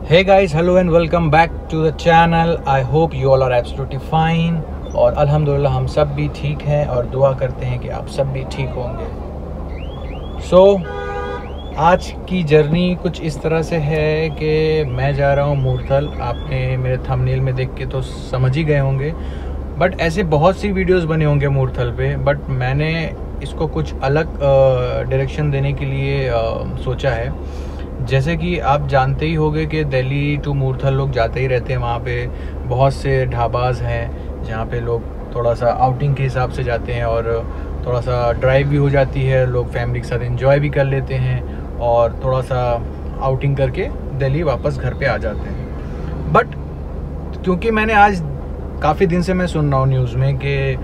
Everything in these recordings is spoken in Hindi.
Hey guys, hello and welcome back to the channel. I hope you all are absolutely fine. और अल्हम्दुलिल्लाह हम सब भी ठीक हैं और दुआ करते हैं कि आप सब भी ठीक होंगे। आज की जर्नी कुछ इस तरह से है कि मैं जा रहा हूँ मूर्थल। आपने मेरे थंबनेल में देख के तो समझ ही गए होंगे, बट ऐसे बहुत सी वीडियोस बने होंगे मूर्थल पे, बट मैंने इसको कुछ अलग डायरेक्शन देने के लिए सोचा है। जैसे कि आप जानते ही होंगे कि दिल्ली टू मूर्थल लोग जाते ही रहते हैं। वहाँ पे बहुत से ढाबाज हैं जहाँ पे लोग थोड़ा सा आउटिंग के हिसाब से जाते हैं और थोड़ा सा ड्राइव भी हो जाती है, लोग फैमिली के साथ एंजॉय भी कर लेते हैं और थोड़ा सा आउटिंग करके दिल्ली वापस घर पे आ जाते हैं। बट क्योंकि मैंने आज काफ़ी दिन से मैं सुन रहा हूँ न्यूज़ में कि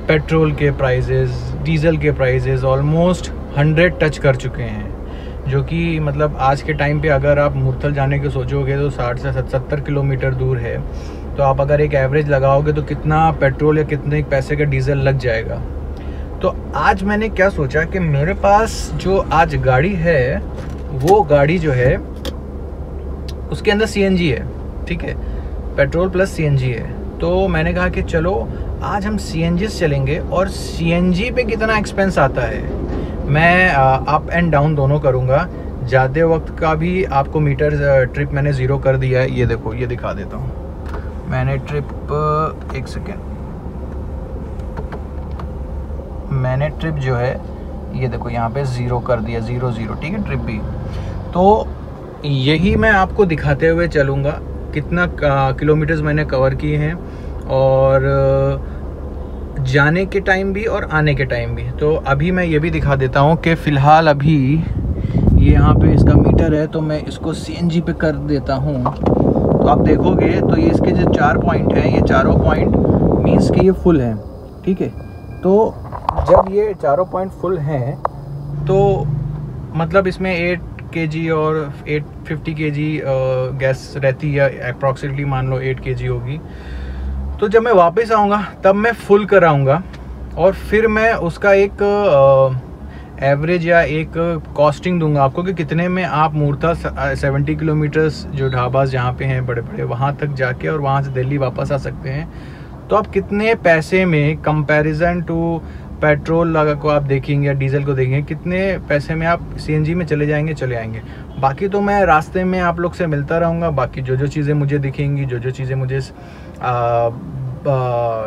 पेट्रोल के प्राइजेज़, डीज़ल के प्राइजेज़ ऑलमोस्ट 100 टच कर चुके हैं, जो कि मतलब आज के टाइम पे अगर आप मूर्थल जाने के सोचोगे तो 60 से 70 किलोमीटर दूर है, तो आप अगर एक एवरेज लगाओगे तो कितना पेट्रोल या कितने पैसे का डीज़ल लग जाएगा। तो आज मैंने क्या सोचा कि मेरे पास जो आज गाड़ी है वो गाड़ी जो है उसके अंदर सीएनजी है, ठीक है, पेट्रोल प्लस सीएनजी है। तो मैंने कहा कि चलो आज हम सीएनजी से चलेंगे और सीएनजी पे कितना एक्सपेंस आता है मैं अप एंड डाउन दोनों करूँगा। जाते वक्त का भी आपको मीटर ट्रिप मैंने ज़ीरो कर दिया है, ये देखो, ये दिखा देता हूँ। मैंने ट्रिप एक सेकेंड, मैंने ट्रिप जो है ये देखो यहाँ पे ज़ीरो कर दिया, 0 ठीक है, ट्रिप भी। तो यही मैं आपको दिखाते हुए चलूँगा कितना किलोमीटर्स मैंने कवर किए हैं और जाने के टाइम भी और आने के टाइम भी। तो अभी मैं ये भी दिखा देता हूँ कि फ़िलहाल अभी ये यहाँ पे इसका मीटर है, तो मैं इसको सीएनजी पे कर देता हूँ। तो आप देखोगे तो ये इसके जो 4 पॉइंट हैं, ये चारों पॉइंट मीन्स कि ये फुल हैं, ठीक है। तो जब ये चारों पॉइंट फुल हैं तो मतलब इसमें 8 kg और 850 kg गैस रहती है, अप्रॉक्सीमेटली मान लो 8 kg होगी। तो जब मैं वापस आऊँगा तब मैं फुल कराऊँगा और फिर मैं उसका एक एवरेज या एक कॉस्टिंग दूंगा आपको कि कितने में आप मूर्थल 70 किलोमीटर्स जो ढाबाज जहाँ पे हैं बड़े बड़े, वहाँ तक जाके और वहाँ से दिल्ली वापस आ सकते हैं। तो आप कितने पैसे में कंपैरिजन टू पेट्रोल लगा को आप देखेंगे या डीजल को देखेंगे, कितने पैसे में आप सीएनजी में चले आएंगे। बाकी तो मैं रास्ते में आप लोग से मिलता रहूँगा। बाकी जो चीज़ें मुझे दिखेंगी, जो चीज़ें मुझे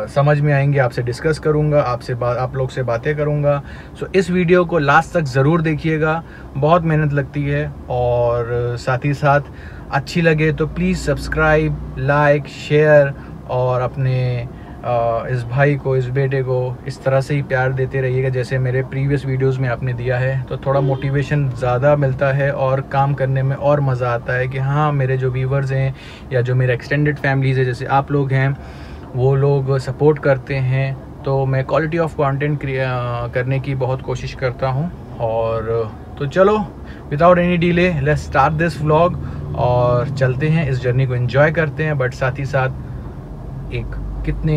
समझ में आएंगी, आपसे डिस्कस करूँगा, आप लोग से बातें करूँगा। सो इस वीडियो को लास्ट तक ज़रूर देखिएगा, बहुत मेहनत लगती है और साथ ही साथ अच्छी लगे तो प्लीज़ सब्सक्राइब, लाइक, शेयर और अपने इस भाई को, इस बेटे को इस तरह से ही प्यार देते रहिएगा जैसे मेरे प्रीवियस वीडियोस में आपने दिया है। तो थोड़ा मोटिवेशन ज़्यादा मिलता है और काम करने में और मज़ा आता है कि हाँ, मेरे जो व्यूवर्स हैं या जो मेरे एक्सटेंडेड फैमिलीज़ है जैसे आप लोग हैं, वो लोग सपोर्ट करते हैं। तो मैं क्वालिटी ऑफ कंटेंट करने की बहुत कोशिश करता हूँ। और तो चलो without any delay let's start this vlog और चलते हैं, इस जर्नी को एंजॉय करते हैं, बट साथ ही साथ एक कितने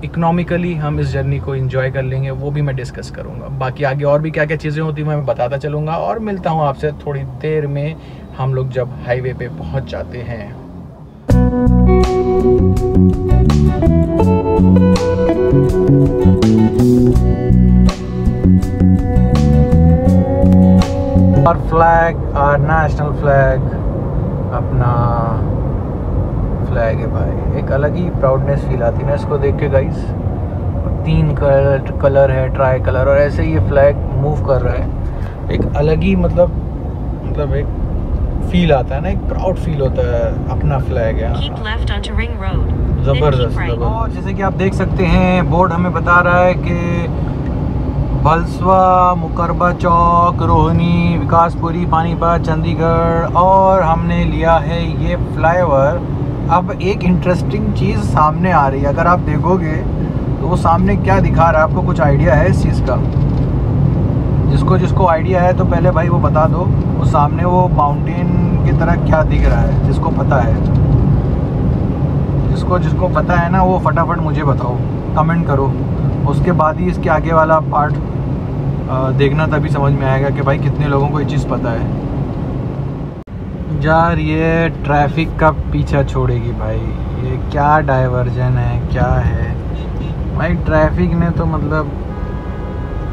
इकोनॉमिकली हम इस जर्नी को एंजॉय कर लेंगे वो भी मैं डिस्कस करूंगा। बाकी आगे और भी क्या क्या चीज़ें होती हैं मैं बताता चलूँगा और मिलता हूँ आपसे थोड़ी देर में, हम लोग जब हाईवे पे पहुँच जाते हैं। और फ्लैग, और नेशनल फ्लैग, अपना फ्लैग है भाई, एक अलग ही प्राउडनेस फील आती है ना इसको देख के गाइस। 3 कलर है, ट्राई कलर, और ऐसे ये फ्लैग मूव कर रहा है, एक अलग ही मतलब एक फील आता है ना, एक प्राउड फील होता है, अपना फ्लैग है, ज़बरदस्त। और जैसे कि आप देख सकते हैं बोर्ड हमें बता रहा है कि भलसवा, मुकरबा चौक, रोहिणी, विकासपुरी, पानीपत, चंडीगढ़, और हमने लिया है ये फ्लाईओवर। अब एक इंटरेस्टिंग चीज़ सामने आ रही है, अगर आप देखोगे तो वो सामने क्या दिखा रहा है, आपको कुछ आइडिया है इस चीज़ का? जिसको आइडिया है तो पहले भाई वो बता दो, वो सामने वो माउंटेन की तरह क्या दिख रहा है, जिसको पता है, जिसको पता है ना वो फटाफट मुझे बताओ, कमेंट करो। उसके बाद ही इसके आगे वाला पार्ट देखना, तभी समझ में आएगा कि भाई कितने लोगों को ये चीज़ पता है। यार ये ट्रैफिक का पीछा छोड़ेगी भाई। ये क्या डाइवर्जन है, क्या है भाई। ट्रैफिक ने तो मतलब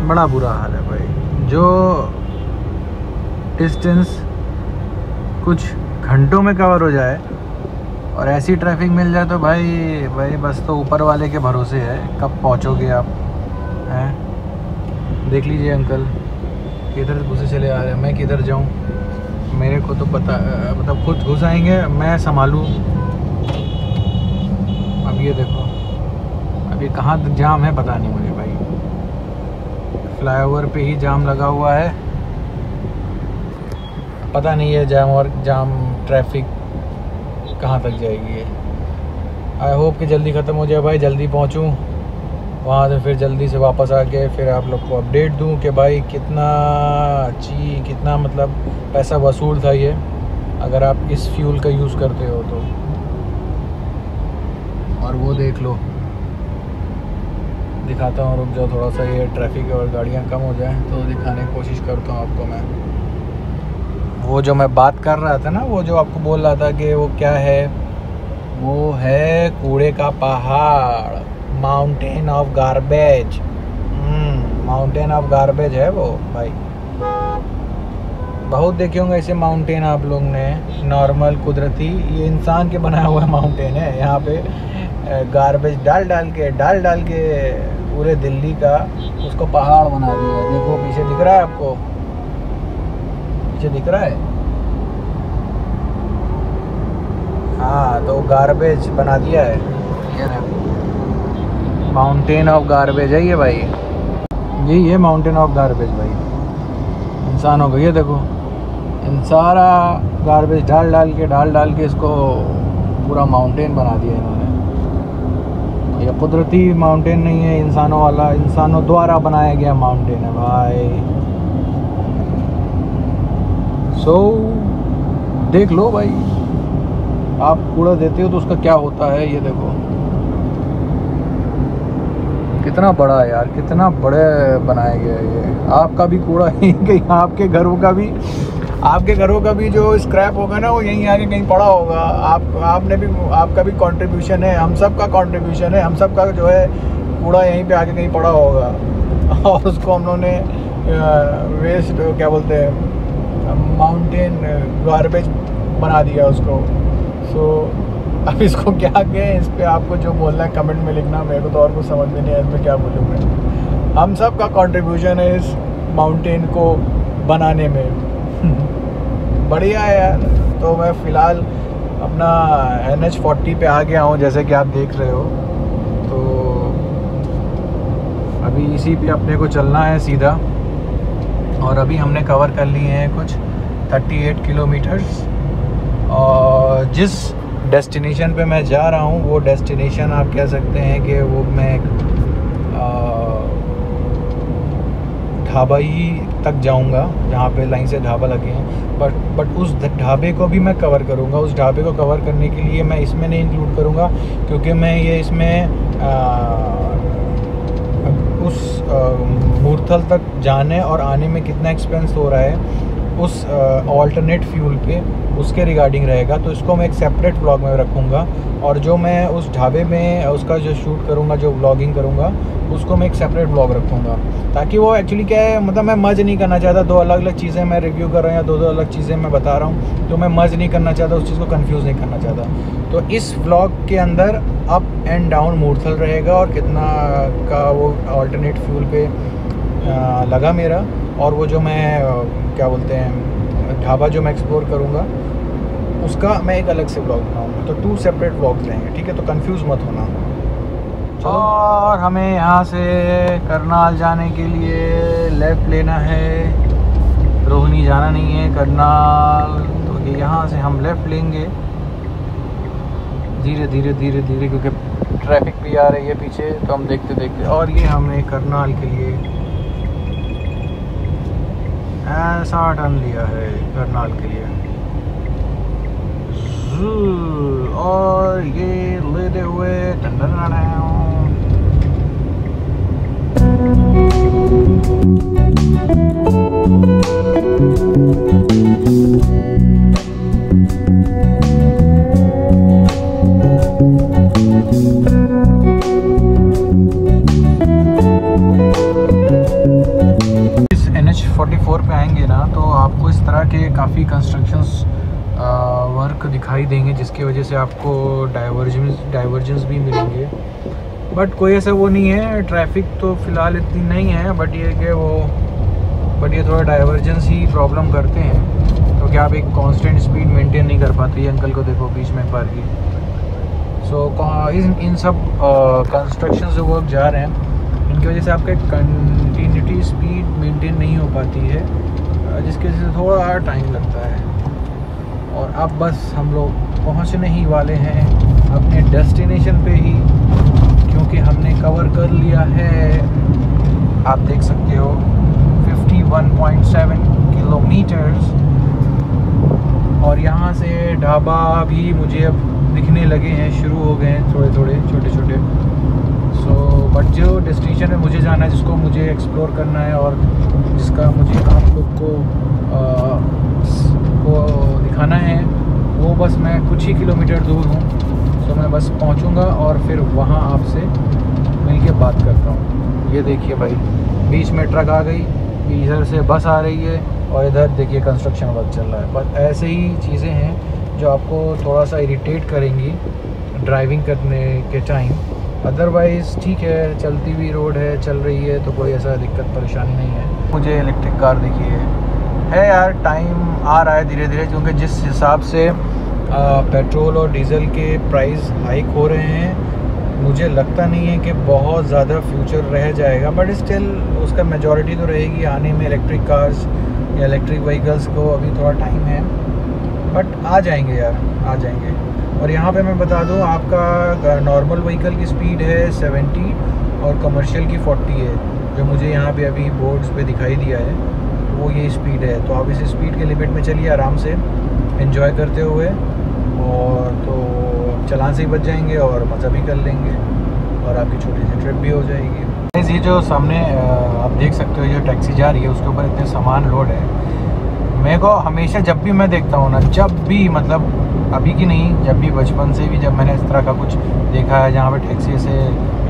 बड़ा बुरा हाल है भाई। जो डिस्टेंस कुछ घंटों में कवर हो जाए और ऐसी ट्रैफिक मिल जाए तो भाई बस तो ऊपर वाले के भरोसे है कब पहुंचोगे आप, हैं। देख लीजिए अंकल किधर घुसे चले आ रहे हैं, मैं किधर जाऊं, मेरे को तो पता मतलब खुद घुस आएंगे, मैं संभालूं। अब ये देखो अभी कहाँ जाम है पता नहीं मुझे भाई। फ्लाईओवर पे ही जाम लगा हुआ है, पता नहीं है जाम ट्रैफिक कहाँ तक जाएगी ये। आई होप कि जल्दी ख़त्म हो जाए भाई, जल्दी पहुँचूँ वहाँ से, फिर जल्दी से वापस आके फिर आप लोग को अपडेट दूँ कि भाई कितना मतलब पैसा वसूल था ये अगर आप इस फ्यूल का यूज़ करते हो तो। और वो देख लो, दिखाता हूँ, रुक जाओ थोड़ा सा, ये ट्रैफिक और गाड़ियाँ कम हो जाए तो दिखाने की कोशिश करता हूँ आपको मैं। वो जो मैं बात कर रहा था ना, वो जो आपको बोल रहा था कि वो क्या है, वो है कूड़े का पहाड़, mountain of garbage. Mountain of garbage है वो भाई। बहुत देखे होंगे ऐसे माउंटेन आप लोग ने, नॉर्मल कुदरती, ये इंसान के बनाया हुआ माउंटेन है। यहाँ पे गार्बेज डाल के पूरे दिल्ली का उसको पहाड़ बना दिया है। देखो पीछे दिख रहा है आपको, पीछे दिख रहा है, हाँ, तो गार्बेज बना दिया है। ये देखो माउंटेन ऑफ गार्बेज है ये भाई, यही है माउंटेन ऑफ गार्बेज भाई। इंसानों को ये देखो, इन सारा गार्बेज डाल के इसको पूरा माउंटेन बना दिया इन्होंने। ये कुदरती माउंटेन नहीं है, इंसानों वाला, इंसानों द्वारा बनाया गया माउंटेन है भाई। सो देख लो भाई, आप कूड़ा देते हो तो उसका क्या होता है, ये देखो कितना बड़ा है यार, कितना बड़े बनाया गया है ये। आपका भी कूड़ा कहीं आपके घरों का भी जो स्क्रैप होगा ना, वो यहीं आके कहीं पड़ा होगा। आपका भी कंट्रीब्यूशन है, हम सब का कंट्रीब्यूशन है, हम सब का जो है कूड़ा यहीं पे आके कहीं पड़ा होगा और उसको हम लोगों ने वेस्ट क्या बोलते हैं, माउंटेन गार्बेज बना दिया उसको। सो अब इसको क्या कहें, इस पर आपको जो बोलना है कमेंट में लिखना, मेरे को तो और कुछ समझ में नहीं है इसमें क्या बोलूँ मैं। हम सब का कंट्रीब्यूशन है इस माउंटेन को बनाने में। बढ़िया है यार। तो मैं फ़िलहाल अपना NH40 पे आ गया हूँ, जैसे कि आप देख रहे हो। तो अभी इसी पे अपने को चलना है सीधा, और अभी हमने कवर कर लिए हैं कुछ 38 किलोमीटर्स। और जिस डेस्टिनेशन पे मैं जा रहा हूँ वो डेस्टिनेशन आप कह सकते हैं कि वो मैं ढाबा ही तक जाऊंगा, जहाँ पे लाइन से ढाबा लगे हैं। बट उस ढाबे को भी मैं कवर करूँगा। उस ढाबे को कवर करने के लिए मैं इसमें नहीं इंक्लूड करूँगा, क्योंकि मैं ये इसमें उस मूर्थल तक जाने और आने में कितना एक्सपेंस हो रहा है उस ऑल्टरनेट फ्यूल पे, उसके रिगार्डिंग रहेगा। तो इसको मैं एक सेपरेट व्लॉग में रखूँगा, और जो मैं उस ढाबे में उसका जो शूट करूँगा, जो व्लॉगिंग करूँगा, उसको मैं एक सेपरेट व्लॉग रखूँगा। ताकि वो एक्चुअली क्या है, मतलब मैं मर्ज नहीं करना चाहता, दो अलग अलग चीज़ें मैं रिव्यू कर रहा हूँ या दो अलग चीज़ें मैं बता रहा हूँ, तो मैं मर्ज नहीं करना चाहता, उस चीज़ को कंफ्यूज नहीं करना चाहता। तो इस व्लॉग के अंदर अप एंड डाउन मूर्थल रहेगा, और कितना का वो अल्टरनेट फ्यूल पे लगा मेरा, और वो जो मैं क्या बोलते हैं ढाबा जो मैं एक्सप्लोर करूँगा उसका मैं एक अलग से व्लॉग बनाऊँगा। तो 2 सेपरेट व्लॉग्स रहेंगे, ठीक है। तो कंफ्यूज मत होना। और हमें यहाँ से करनाल जाने के लिए लेफ़्ट लेना है, रोहिणी जाना नहीं है, करनाल। तो ये यहाँ से हम लेफ़्ट लेंगे धीरे धीरे, क्योंकि ट्रैफिक भी आ रही है पीछे, तो हम देखते देखते। और ये हमने करनाल के लिए ऐसा टर्न लिया है, करनाल के लिए। और ये लेते हुए दिखाई देंगे, जिसकी वजह से आपको डाइवर्जेंस भी मिलेंगे। बट कोई ऐसा वो नहीं है, ट्रैफिक तो फ़िलहाल इतनी नहीं है, बट ये थोड़ा डाइवर्जेंस ही प्रॉब्लम करते हैं, क्योंकि आप एक कांस्टेंट स्पीड मेंटेन नहीं कर पाते। ये अंकल को देखो बीच में पार की। सो इन सब कंस्ट्रक्शन से वर्क जा रहे हैं, इनकी वजह से आपका कंटिन्यूटी स्पीड मेंटेन नहीं हो पाती है, जिसकी वजह से थोड़ा टाइम लगता है। और अब बस हम लोग पहुंचने ही वाले हैं अपने डेस्टिनेशन पे ही, क्योंकि हमने कवर कर लिया है, आप देख सकते हो 51.7 किलोमीटर्स। और यहाँ से ढाबा भी मुझे अब दिखने लगे हैं, शुरू हो गए हैं थोड़े थोड़े छोटे छोटे। सो बट जो डेस्टिनेशन है मुझे जाना है, जिसको मुझे एक्सप्लोर करना है और जिसका मुझे आप लोग को दिखाना है, वो बस मैं कुछ ही किलोमीटर दूर हूँ। तो मैं बस पहुँचूँगा और फिर वहाँ आपसे मिल के बात करता हूँ। ये देखिए भाई, बीच में ट्रक आ गई, इधर से बस आ रही है, और इधर देखिए कंस्ट्रक्शन वर्क चल रहा है। बस ऐसे ही चीज़ें हैं जो आपको थोड़ा सा इरिटेट करेंगी ड्राइविंग करने के टाइम। अदरवाइज़ ठीक है, चलती हुई रोड है, चल रही है, तो कोई ऐसा दिक्कत परेशानी नहीं है। मुझे इलेक्ट्रिक कार देखिए है यार, टाइम आ रहा है धीरे धीरे, क्योंकि जिस हिसाब से पेट्रोल और डीज़ल के प्राइस हाइक हो रहे हैं, मुझे लगता नहीं है कि बहुत ज़्यादा फ्यूचर रह जाएगा। बट स्टिल उसका मेजॉरिटी तो रहेगी आने में, इलेक्ट्रिक कार्स या इलेक्ट्रिक व्हीकल्स को अभी थोड़ा टाइम है, बट आ जाएंगे यार, आ जाएंगे। और यहाँ पे मैं बता दूँ, आपका नॉर्मल व्हीकल की स्पीड है 70 और कमर्शियल की 40 है, जो मुझे यहाँ पे अभी बोर्ड्स पे दिखाई दिया है, वो ये स्पीड है। तो आप इस स्पीड के लिमिट में चलिए आराम से, एंजॉय करते हुए, और तो चालान से ही बच जाएंगे और मज़ा भी कर लेंगे, और आपकी छोटी सी ट्रिप भी हो जाएगी। ये जो सामने आप देख सकते हो, जो टैक्सी जा रही है, उसके ऊपर इतने सामान लोड है। मेरे को हमेशा जब भी मैं देखता हूँ ना, जब भी मतलब अभी की नहीं, जब भी बचपन से भी जब मैंने इस तरह का कुछ देखा है जहाँ पे टैक्सी से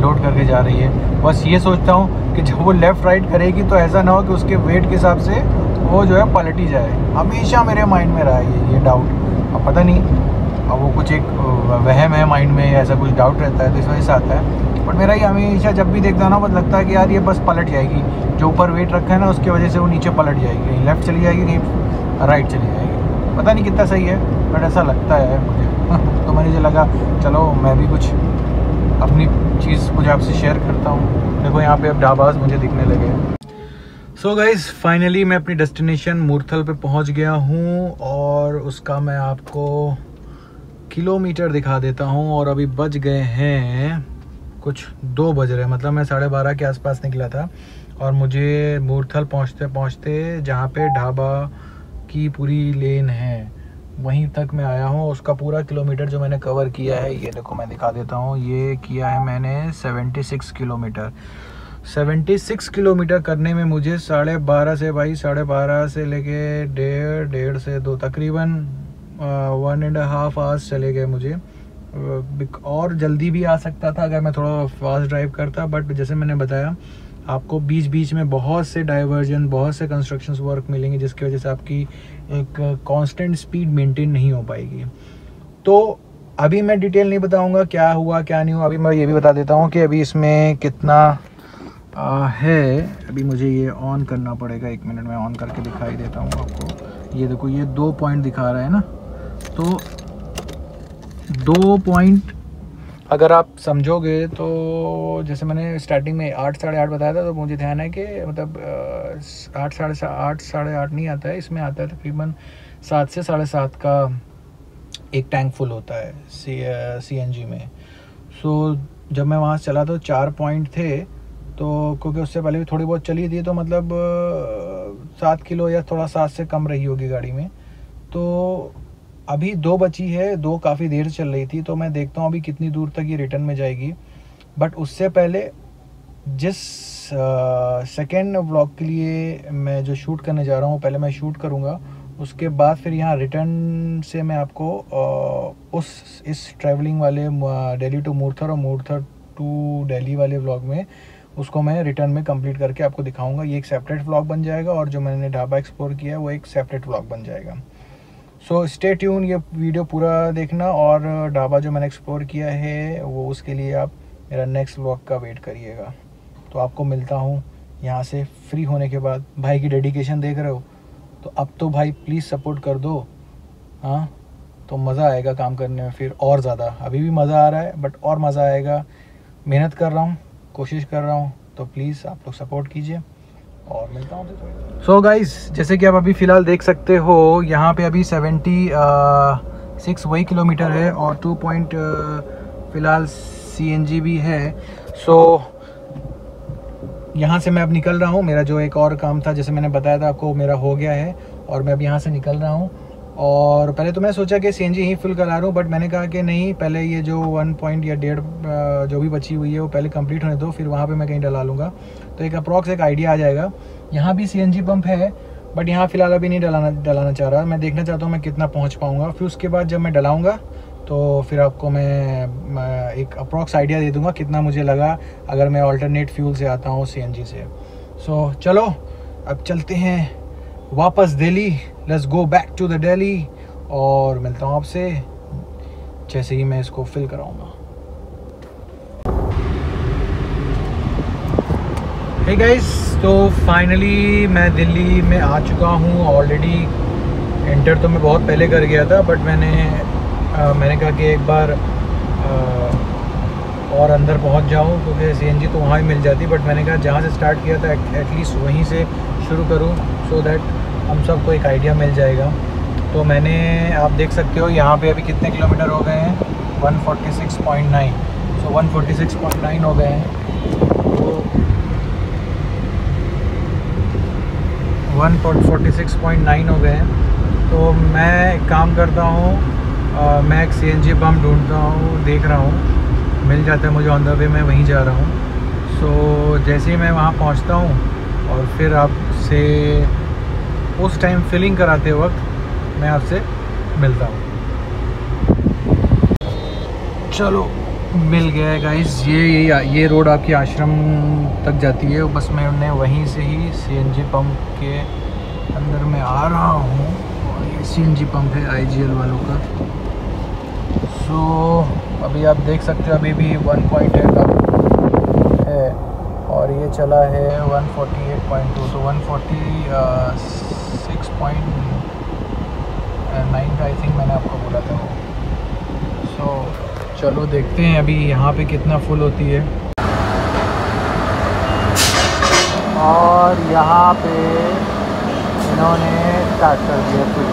लोड करके जा रही है, बस ये सोचता हूँ कि जब वो लेफ़्ट राइट करेगी तो ऐसा ना हो कि उसके वेट के हिसाब से वो जो है पलट ही जाए। हमेशा मेरे माइंड में रहा है ये डाउट। अब पता नहीं, अब वो कुछ एक वहम है माइंड में, ऐसा कुछ डाउट रहता है तो इस वजह से आता है। बट मेरा ये हमेशा जब भी देखता हूँ ना, बस लगता है कि यार ये बस पलट जाएगी, जो ऊपर वेट रखा है ना उसकी वजह से वो नीचे पलट जाएगी, कहीं लेफ़्ट चली जाएगी, कहीं राइट चली जाएगी। पता नहीं कितना सही है, बट ऐसा लगता है मुझे। तो मुझे लगा चलो मैं भी कुछ अपनी चीज़ कुछ आपसे शेयर करता हूँ। देखो यहाँ पे अब ढाबास मुझे दिखने लगे। सो गाइस, फाइनली मैं अपनी डेस्टिनेशन मूर्थल पे पहुँच गया हूँ, और उसका मैं आपको किलोमीटर दिखा देता हूँ। और अभी बज गए हैं कुछ 2 बज रहे हैं, मतलब मैं 12:30 के आसपास निकला था, और मुझे मूर्थल पहुँचते पहुँचते जहाँ पे ढाबा की पूरी लेन है वहीं तक मैं आया हूँ। उसका पूरा किलोमीटर जो मैंने कवर किया है, ये देखो मैं दिखा देता हूँ, ये किया है मैंने 76 किलोमीटर। 76 किलोमीटर करने में मुझे 12:30 से, भाई 12:30 से लेके 1:30 से 2, तकरीबन 1.5 आवर्स चले गए मुझे। और जल्दी भी आ सकता था अगर मैं थोड़ा फास्ट ड्राइव करता, बट जैसे मैंने बताया आपको, बीच बीच में बहुत से डाइवर्जन, बहुत से कंस्ट्रक्शन वर्क मिलेंगे, जिसकी वजह से आपकी एक कांस्टेंट स्पीड मेंटेन नहीं हो पाएगी। तो अभी मैं डिटेल नहीं बताऊंगा क्या हुआ क्या नहीं हुआ, अभी मैं ये भी बता देता हूँ कि अभी इसमें कितना है। अभी मुझे ये ऑन करना पड़ेगा, 1 मिनट में ऑन करके दिखाई देता हूँ आपको। ये देखो, ये 2 पॉइंट दिखा रहा है ना, तो 2 पॉइंट अगर आप समझोगे तो, जैसे मैंने स्टार्टिंग में 8 साढ़े 8 बताया था, तो मुझे ध्यान है कि मतलब 8 साढ़े 8 नहीं आता है, इसमें आता है तकरीबन 7 से 7.5 का एक टैंक फुल होता है CNG में। सो जब मैं वहाँ से चला तो 4 पॉइंट थे, तो क्योंकि उससे पहले भी थोड़ी बहुत चली थी, तो मतलब 7 किलो या थोड़ा 7 से कम रही होगी गाड़ी में। तो अभी 2 बची है, 2 काफ़ी देर से चल रही थी, तो मैं देखता हूँ अभी कितनी दूर तक ये रिटर्न में जाएगी। बट उससे पहले जिस सेकेंड व्लॉग के लिए मैं जो शूट करने जा रहा हूँ, पहले मैं शूट करूँगा, उसके बाद फिर यहाँ रिटर्न से मैं आपको इस ट्रैवलिंग वाले दिल्ली टू मूर्थल और मूर्थल टू दिल्ली वाले व्लॉग में उसको मैं रिटर्न में कंप्लीट करके आपको दिखाऊंगा। ये एक सेपरेट व्लॉग बन जाएगा, और जो मैंने ढाबा एक्सप्लोर किया है वो एक सेपरेट व्लॉग बन जाएगा। सो स्टे ट्यून, ये वीडियो पूरा देखना, और ढाबा जो मैंने एक्सप्लोर किया है वो उसके लिए आप मेरा नेक्स्ट व्लॉग का वेट करिएगा। तो आपको मिलता हूँ यहाँ से फ्री होने के बाद। भाई की डेडिकेशन देख रहे हो, तो अब तो भाई प्लीज़ सपोर्ट कर दो, हाँ, तो मज़ा आएगा काम करने में फिर और ज़्यादा। अभी भी मज़ा आ रहा है बट और मज़ा आएगा। मेहनत कर रहा हूँ, कोशिश कर रहा हूँ, तो प्लीज़ आप लोग सपोर्ट कीजिए और मिलता हूँ। सो गाइस, जैसे कि आप अभी फ़िलहाल देख सकते हो, यहाँ पे अभी 76 वही किलोमीटर है और 2 पॉइंट फ़िलहाल CNG भी है। सो यहाँ से मैं अब निकल रहा हूँ। मेरा जो एक और काम था, जैसे मैंने बताया था आपको, मेरा हो गया है और मैं अब यहाँ से निकल रहा हूँ। और पहले तो मैं सोचा कि CNG ही फिल करा रहा हूँ, बट मैंने कहा कि नहीं, पहले ये जो 1 पॉइंट या 1.5 जो भी बची हुई है वो पहले कंप्लीट होने दो, फिर वहाँ पे मैं कहीं डला लूँगा, तो एक अप्रॉक्स एक आइडिया आ जाएगा। यहाँ भी CNG पंप है बट यहाँ फ़िलहाल अभी नहीं डलाना चाह रहा। मैं देखना चाहता हूँ मैं कितना पहुँच पाऊँगा, फिर उसके बाद जब मैं डलाऊँगा तो फिर आपको मैं एक अप्रॉक्स आइडिया दे दूँगा कितना मुझे लगा अगर मैं अल्टरनेट फ्यूल से आता हूँ CNG से। सो चलो अब चलते हैं वापस Delhi. Let's go back to the Delhi और मिलता हूँ आपसे जैसे ही मैं इसको फिल कराऊंगा। हे गाइस, तो फाइनली मैं दिल्ली में आ चुका हूँ। ऑलरेडी एंटर तो मैं बहुत पहले कर गया था, बट मैंने कहा कि एक बार और अंदर पहुँच जाऊँ, क्योंकि CNG तो वहाँ ही मिल जाती, बट मैंने कहा जहाँ से स्टार्ट किया था एटलीस्ट वहीं से शुरू करूँ, सो दैट हम सबको एक आइडिया मिल जाएगा। तो मैंने, आप देख सकते हो यहाँ पे अभी कितने किलोमीटर हो गए हैं, 146.9। सो 146.9 हो गए हैं, तो 146.9 हो गए हैं। तो मैं एक काम करता हूँ, मैं एक CNG पंप ढूंढता हूँ, देख रहा हूँ मिल जाता है मुझे, ऑन द वे मैं वहीं जा रहा हूँ। सो जैसे ही मैं वहाँ पहुँचता हूँ और फिर आपसे उस टाइम फिलिंग कराते वक्त मैं आपसे मिलता हूँ। चलो मिल गया गाइस, ये रोड आपके आश्रम तक जाती है। बस मैं वहीं से ही CNG पंप के अंदर में आ रहा हूँ, और ये CNG पंप है IGL वालों का। सो अभी आप देख सकते हो अभी भी 1.8 है और ये चला है 148.2, तो 146.9 का आई थिंक मैंने आपको बोला था वो। सो चलो देखते हैं अभी यहाँ पे कितना फुल होती है। और यहाँ पे इन्होंने स्टार्ट कर दिया फुल।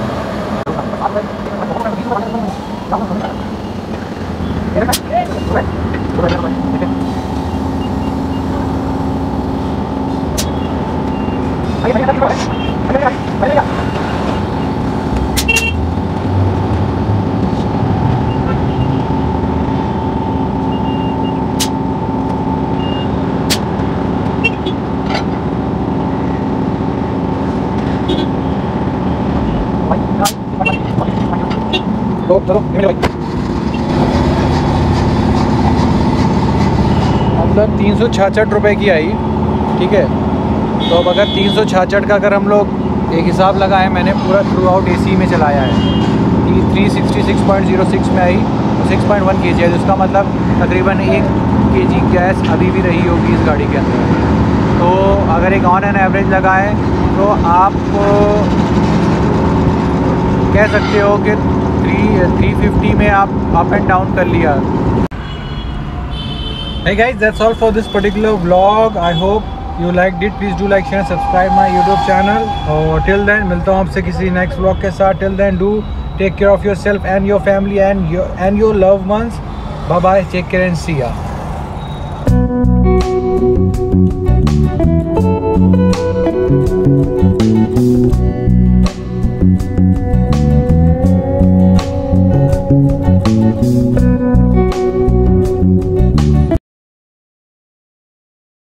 मतलब 366 रुपये की आई, ठीक है। तो अब अगर 366 का अगर हम लोग एक हिसाब लगाएं, मैंने पूरा थ्रू आउट AC में चलाया है, 366.06 में आई, तो 6.1 kg है, जिसका मतलब तकरीबन 1 kg गैस अभी भी रही होगी इस गाड़ी के अंदर। तो अगर एक ऑन एन एवरेज लगाएं तो आप कह सकते हो कि 350 में आप अप एंड डाउन कर लिया। Hey guys, that's all for this particular vlog. I hope you liked it. Please do like, share, subscribe my YouTube channel. और till then मिलता हूँ आपसे किसी next vlog के साथ. Till then do take care of yourself and your family and your loved ones. Bye bye. Take care and see ya.